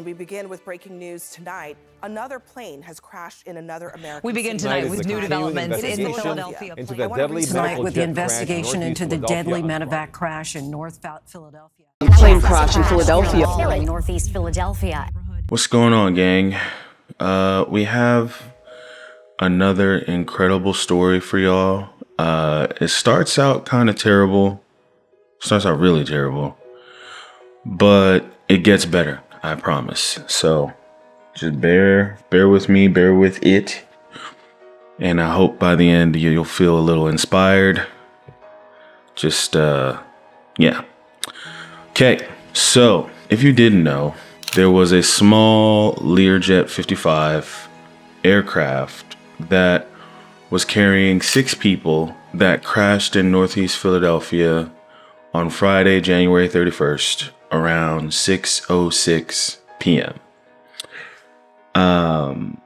we begin with breaking news tonight. Another plane has crashed in another American We begin city. tonight with new developments in the Philadelphia into plane. the deadly Tonight with the medical jet crash in investigation Northeast into the deadly Philadelphia. medevac crash in North Philadelphia. Plane crash in Philadelphia. Northeast Philadelphia. What's going on, gang? We have another incredible story for y'all. It starts out kind of terrible. Starts out really terrible. But it gets better, I promise. So just bear with me, bear with it. And I hope by the end you'll feel a little inspired. Just, yeah. Okay, so if you didn't know, there was a small Learjet 55 aircraft that was carrying 6 people that crashed in Northeast Philadelphia on Friday, January 31st, around 6:06 p.m.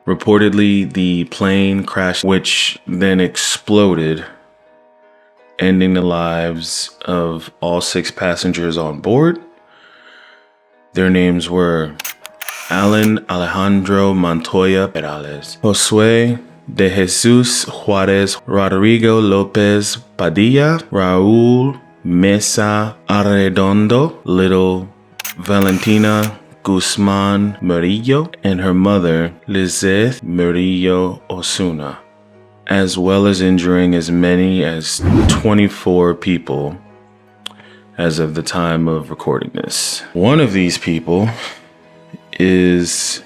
Reportedly, the plane crashed, which then exploded, ending the lives of all 6 passengers on board. Their names were Alan Alejandro Montoya Perales, Josue de Jesus Juarez, Rodrigo Lopez Padilla, Raul Mesa Arredondo, little Valentina Guzman Murillo, and her mother Lizeth Murillo Osuna, as well as injuring as many as 24 people as of the time of recording this. One of these people is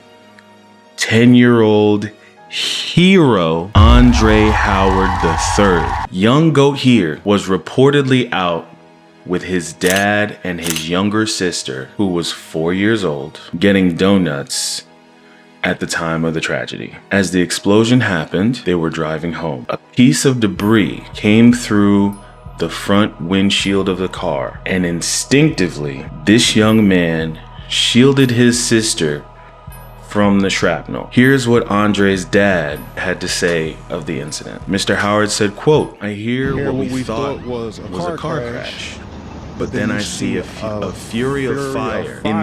10-year-old hero Andre Howard III. Young Goat here was reportedly out with his dad and his younger sister, who was 4 years old, getting donuts at the time of the tragedy. As the explosion happened, they were driving home. A piece of debris came through the front windshield of the car, and instinctively, this young man shielded his sister from the shrapnel. Here's what Andre's dad had to say of the incident. Mr. Howard said, quote, "I hear what we thought was a car crash, but then I see a fury of fire in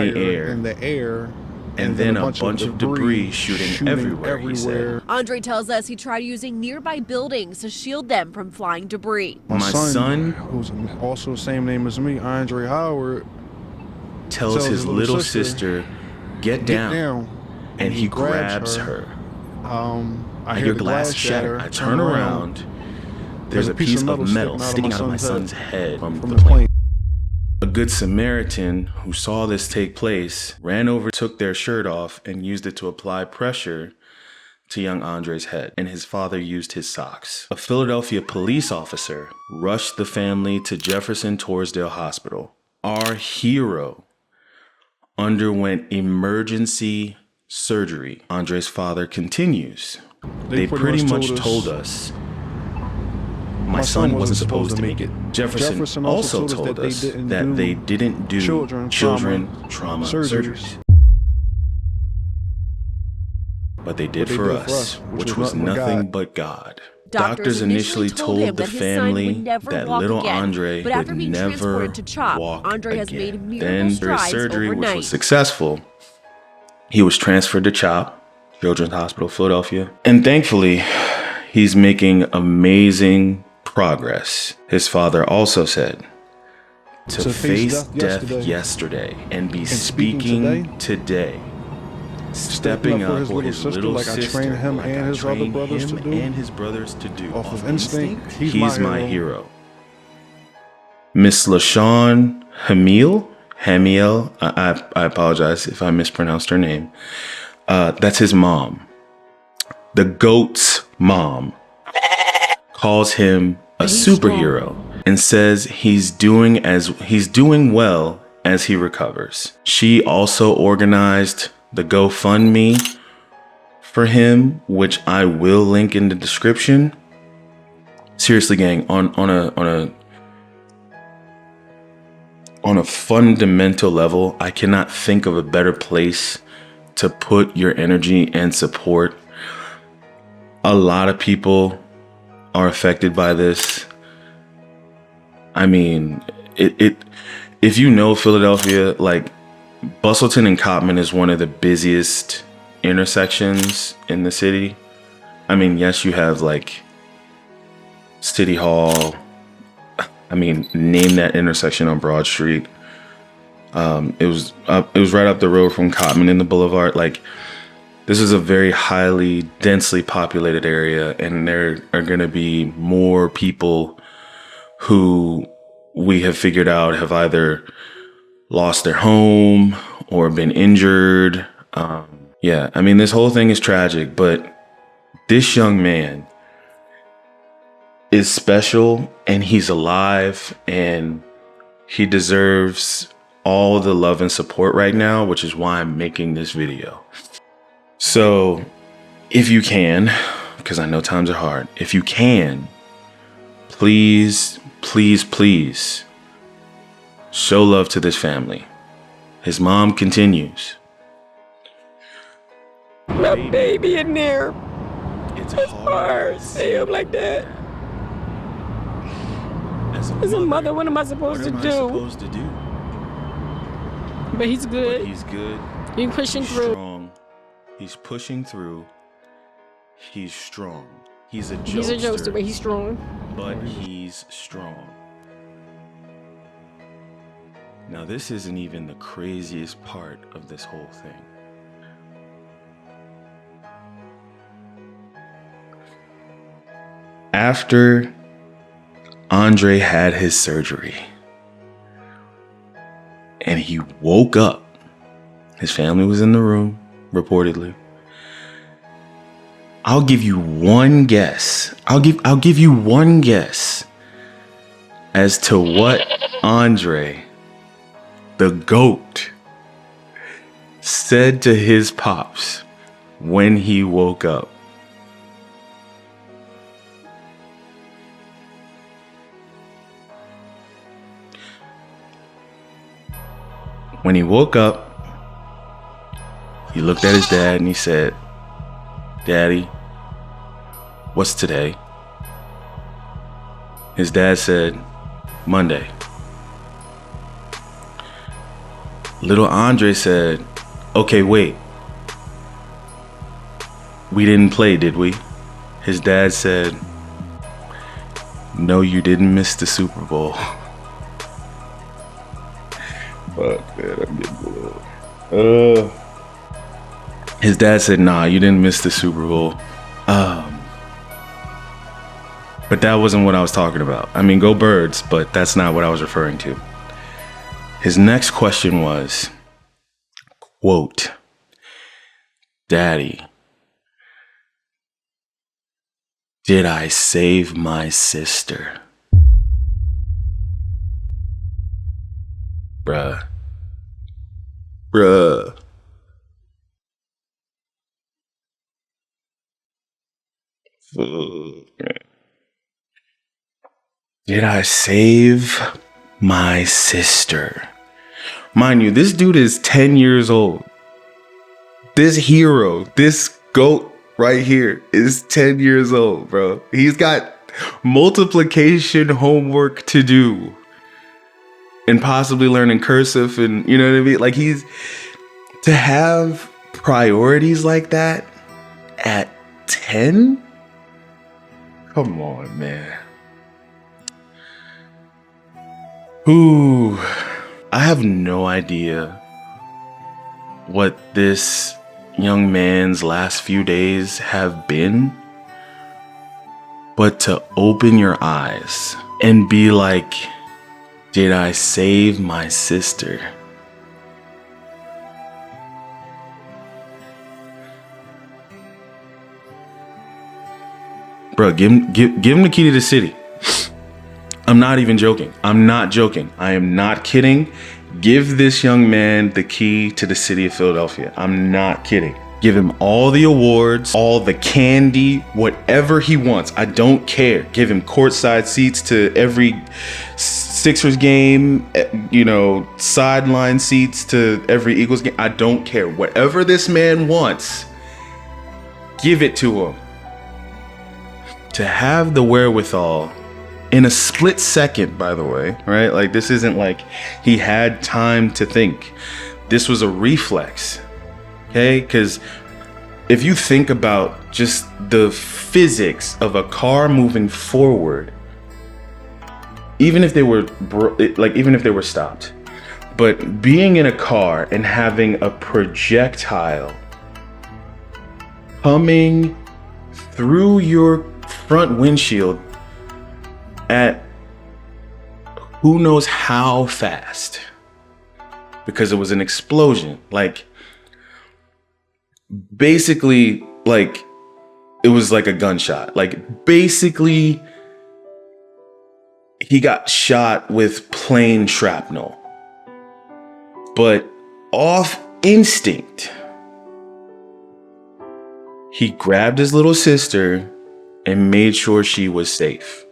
the air, and then a bunch of debris shooting everywhere," he said. Andre tells us he tried using nearby buildings to shield them from flying debris. My son, who's also the same name as me, Andre Howard, tells his little sister, get down, and he grabs her. I hear glass shatter. I turn around. There's a piece of metal sticking out of my son's head from the plane. A good Samaritan who saw this take place ran over, took their shirt off, and used it to apply pressure to young Andre's head, and his father used his socks. A Philadelphia police officer rushed the family to Jefferson Torresdale Hospital. Our hero underwent emergency surgery. Andre's father continues. They pretty much told us my son wasn't supposed to make it. Jefferson also told us that they didn't do children trauma surgeries. But they did for us, which was nothing but God. Doctors initially told the family that little Andre would never walk again. Then, through surgery, which was successful, he was transferred to CHOP, Children's Hospital, Philadelphia. And thankfully, he's making amazing progress. His father also said, to face death yesterday and be speaking today, stepping up for his little sister, like I trained him and his brothers to do. Off of instinct, he's my hero. Miss LaShawn Hamiel, I apologize if I mispronounced her name. That's his mom. The GOAT's mom calls him a superhero and says he's doing well as he recovers. She also organized the GoFundMe for him, which I will link in the description. Seriously, gang, on a fundamental level, I cannot think of a better place to put your energy and support. A lot of people are affected by this. I mean, if you know Philadelphia, like, Bustleton and Cottman is one of the busiest intersections in the city. I mean, yes, you have like City Hall. I mean, name that intersection on Broad Street. It was right up the road from Cottman in the Boulevard. Like, this is a very highly, densely populated area, and there are going to be more people who we have figured out have either lost their home or been injured. Yeah, I mean, this whole thing is tragic, but this young man is special, and he's alive, and he deserves all the love and support right now, which is why I'm making this video. So if you can, because I know times are hard, if you can, please, please, please show love to this family. His mom continues. My baby in there. It's hard to see him like that. As a mother, what am I supposed to do? But he's good. But he's good. He's pushing He's through. strong. He's pushing through. He's strong. He's a jokester. He's a jokester, but he's strong. But he's strong. Now, this isn't even the craziest part of this whole thing. After Andre had his surgery and he woke up, his family was in the room, reportedly. I'll give you one guess. I'll give you one guess as to what Andre, the GOAT, said to his pops when he woke up. When he woke up, he looked at his dad and he said, "Daddy, what's today?" His dad said, "Monday." Little Andre said, "Okay, wait. We didn't play, did we?" His dad said, "No, you didn't miss the Super Bowl." Fuck, man, I'm getting blood. His dad said, "Nah, you didn't miss the Super Bowl." But that wasn't what I was talking about. I mean, go Birds, but that's not what I was referring to. His next question was, quote, "Daddy, did I save my sister?" Bruh. Did I save my sister? Mind you, this dude is 10 years old. This hero, this GOAT right here is 10 years old, bro. He's got multiplication homework to do. And possibly learning cursive, and you know what I mean? Like, he's to have priorities like that at 10? Come on, man. Ooh, I have no idea what this young man's last few days have been, but to open your eyes and be like, did I save my sister? Bro, give him the key to the city. I'm not even joking. I'm not joking. I am not kidding. Give this young man the key to the city of Philadelphia. I'm not kidding. Give him all the awards, all the candy, whatever he wants. I don't care. Give him courtside seats to every Sixers game, you know, sideline seats to every Eagles game. I don't care. Whatever this man wants, give it to him. To have the wherewithal in a split second, by the way, right? Like, this isn't like he had time to think. this was a reflex, okay? Because if you think about just the physics of a car moving forward, even if they were stopped, but being in a car and having a projectile coming through your front windshield at who knows how fast, because it was an explosion. Like, basically, like, it was like a gunshot. Like, basically, he got shot with plain shrapnel. But off instinct, he grabbed his little sister and made sure she was safe.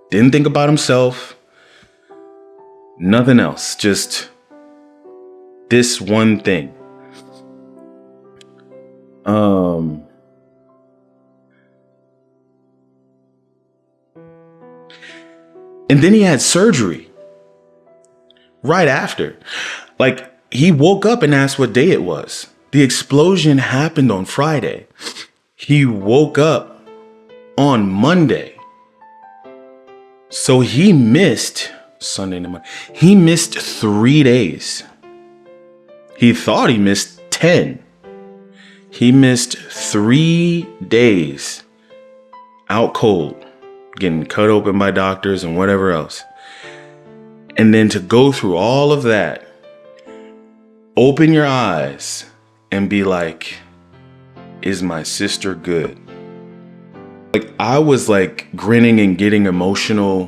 Didn't think about himself. Nothing else. Just this one thing. And then he had surgery right after. Like, he woke up and asked what day it was. The explosion happened on Friday. He woke up on Monday. So he missed Sunday to Monday. He missed 3 days. He thought he missed 10. He missed 3 days out cold, getting cut open by doctors and whatever else. And then to go through all of that, open your eyes and be like, is my sister good? Like, I was like grinning and getting emotional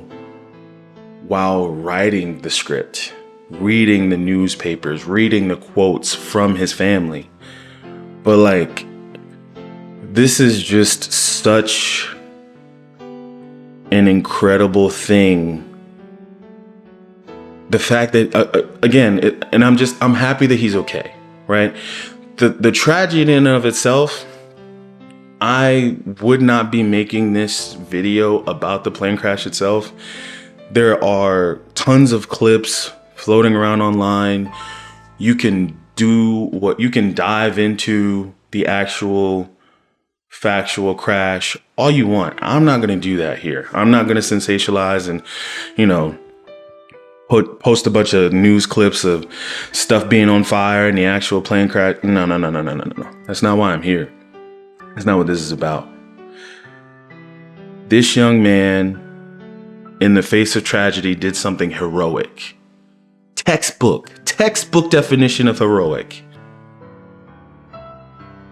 while writing the script, reading the newspapers, reading the quotes from his family. But like, this is just such an incredible thing. The fact that, I'm happy that he's okay, right? The tragedy in and of itself, I would not be making this video about the plane crash itself. There are tons of clips floating around online. You can dive into the actual factual crash all you want. I'm not going to do that here. I'm not going to sensationalize and, post a bunch of news clips of stuff being on fire and the actual plane crash. No. That's not why I'm here. That's not what this is about. This young man, in the face of tragedy, did something heroic. Textbook definition of heroic.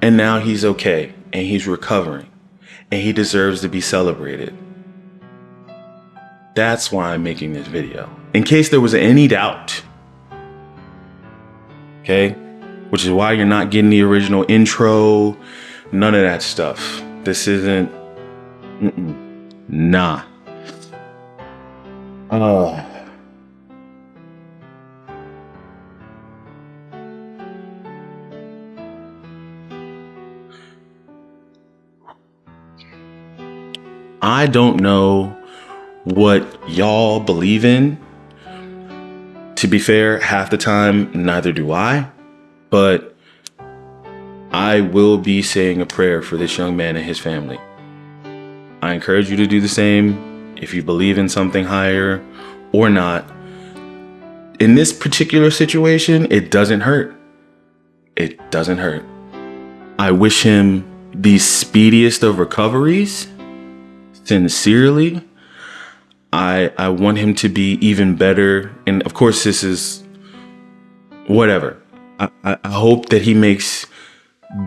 And now he's okay, and he's recovering, and he deserves to be celebrated. That's why I'm making this video. In case there was any doubt. Okay? Which is why you're not getting the original intro. None of that stuff. This isn't... Nah. I don't know what y'all believe in. To be fair, half the time, neither do I. But I will be saying a prayer for this young man and his family. I encourage you to do the same if you believe in something higher or not. In this particular situation, it doesn't hurt. It doesn't hurt. I wish him the speediest of recoveries. Sincerely. I want him to be even better. And of course, this is whatever. I hope that he makes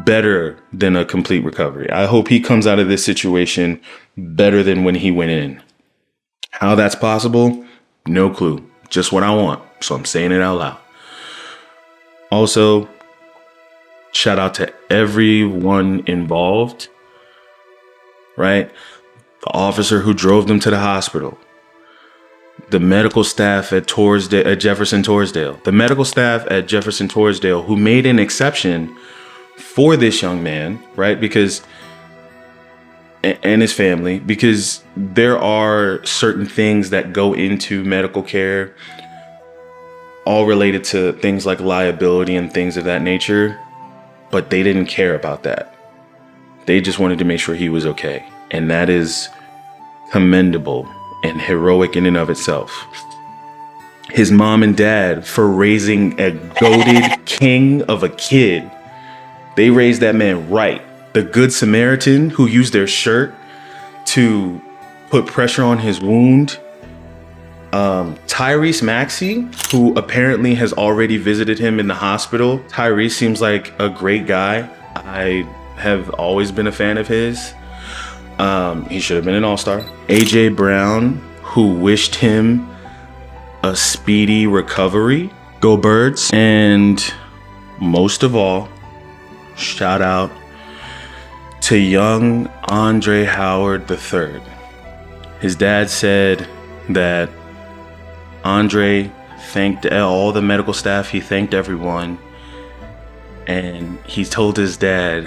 better than a complete recovery. I hope he comes out of this situation better than when he went in. How that's possible? No clue. Just what I want. So I'm saying it out loud. Also, shout out to everyone involved, right? The officer who drove them to the hospital, the medical staff at Jefferson Torresdale, the medical staff at Jefferson Torresdale who made an exception for this young man, right? Because, and his family, because there are certain things that go into medical care all related to things like liability and things of that nature, but they didn't care about that. They just wanted to make sure he was okay. And that is commendable and heroic in and of itself. His mom and dad, for raising a goated king of a kid, they raised that man right. The Good Samaritan who used their shirt to put pressure on his wound. Tyrese Maxey, who apparently has already visited him in the hospital. Tyrese seems like a great guy. I have always been a fan of his. He should have been an all-star. AJ Brown, who wished him a speedy recovery. Go Birds. And most of all, shout out to young Andre Howard III. His dad said that Andre thanked all the medical staff. He thanked everyone. And he told his dad,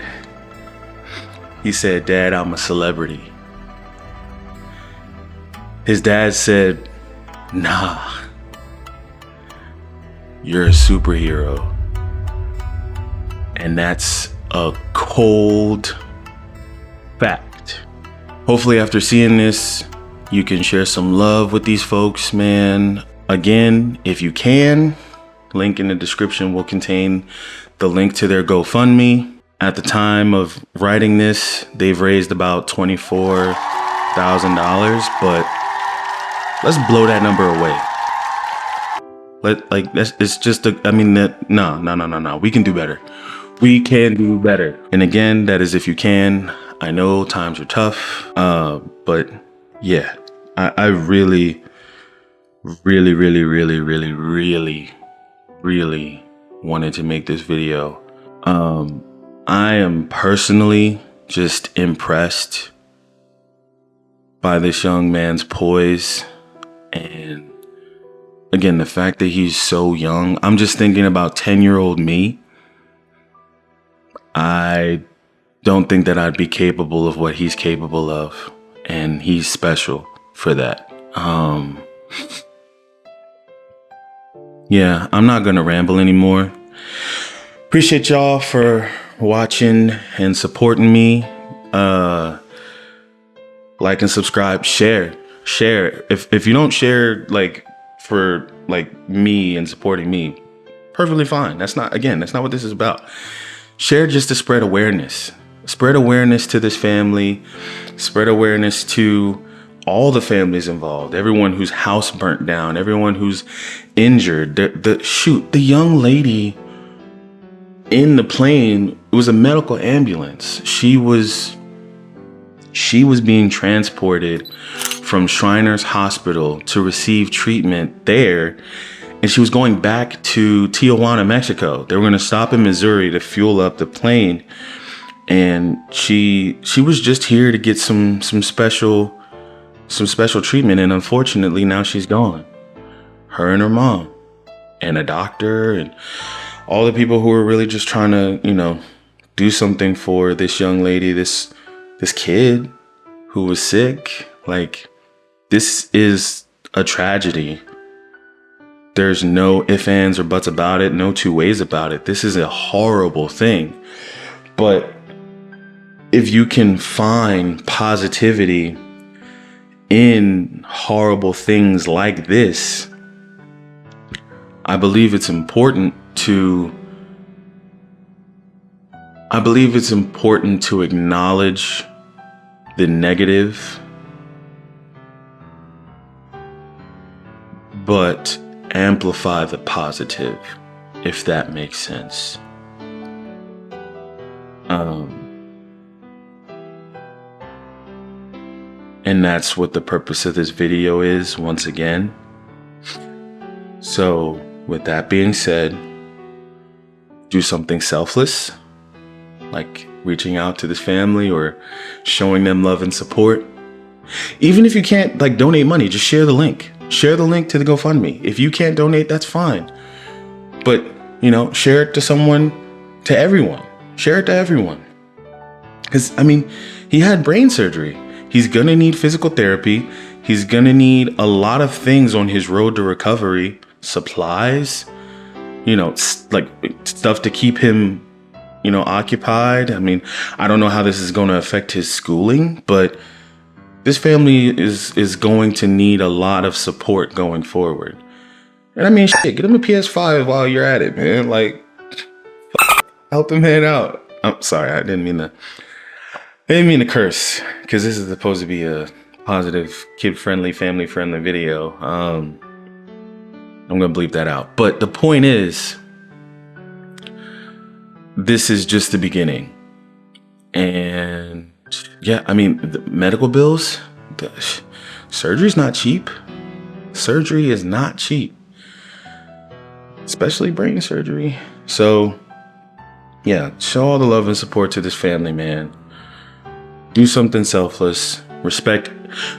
he said, "Dad, I'm a celebrity." His dad said, "Nah, you're a superhero." And that's a cold fact. Hopefully after seeing this, you can share some love with these folks, man. Again, if you can, link in the description will contain the link to their GoFundMe. At the time of writing this, they've raised about $24,000, but let's blow that number away. It's just no. We can do better. We can do better. And again, that is if you can. I know times are tough, but yeah, I really wanted to make this video. I am personally just impressed by this young man's poise, and again, the fact that he's so young. I'm just thinking about 10-year-old me. I don't think that I'd be capable of what he's capable of, and he's special for that. Yeah, I'm not gonna ramble anymore. Appreciate y'all for watching and supporting me. Like and subscribe, share. If you don't share for me and supporting me, perfectly fine. That's not what this is about. Share just to spread awareness. Spread awareness to this family. Spread awareness to all the families involved, everyone whose house burnt down, everyone who's injured. The young lady in the plane, it was a medical ambulance. She was being transported from Shriners Hospital to receive treatment there, and she was going back to Tijuana, Mexico. They were going to stop in Missouri to fuel up the plane, and she was just here to get some special treatment, and unfortunately now she's gone. Her and her mom and a doctor and all the people who were really just trying to, do something for this young lady, this kid who was sick. This is a tragedy. There's no ifs, ands, or buts about it, no two ways about it. This is a horrible thing. But if you can find positivity in horrible things like this, I believe it's important to acknowledge the negative, but amplify the positive, if that makes sense. And that's what the purpose of this video is, once again. So, with that being said, do something selfless, like reaching out to this family or showing them love and support. Even if you can't donate money, just share the link. Share the link to the GoFundMe. If you can't donate, that's fine. But, share it to everyone. Share it to everyone. Because, he had brain surgery. He's gonna need physical therapy. He's gonna need a lot of things on his road to recovery. supplies, you know, like stuff to keep him, you know, occupied. I mean, I don't know how this is going to affect his schooling, but this family is going to need a lot of support going forward. And I mean, shit, get him a PS5 while you're at it, man. Like, help him head out. I'm sorry, I didn't mean to curse, because this is supposed to be a positive, kid-friendly, family-friendly video. I'm gonna bleep that out. But the point is, this is just the beginning. And yeah, I mean, the medical bills, surgery's not cheap. Surgery is not cheap, especially brain surgery. So yeah, show all the love and support to this family, man. Do something selfless.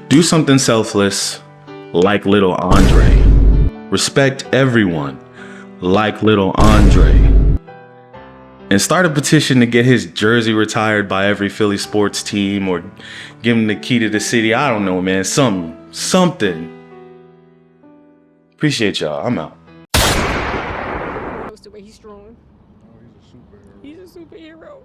Do something selfless like little Andre. Respect everyone like little Andre. And start a petition to get his jersey retired by every Philly sports team, or give him the key to the city. I don't know, man. Something. Appreciate y'all. I'm out. He's strong. He's a superhero.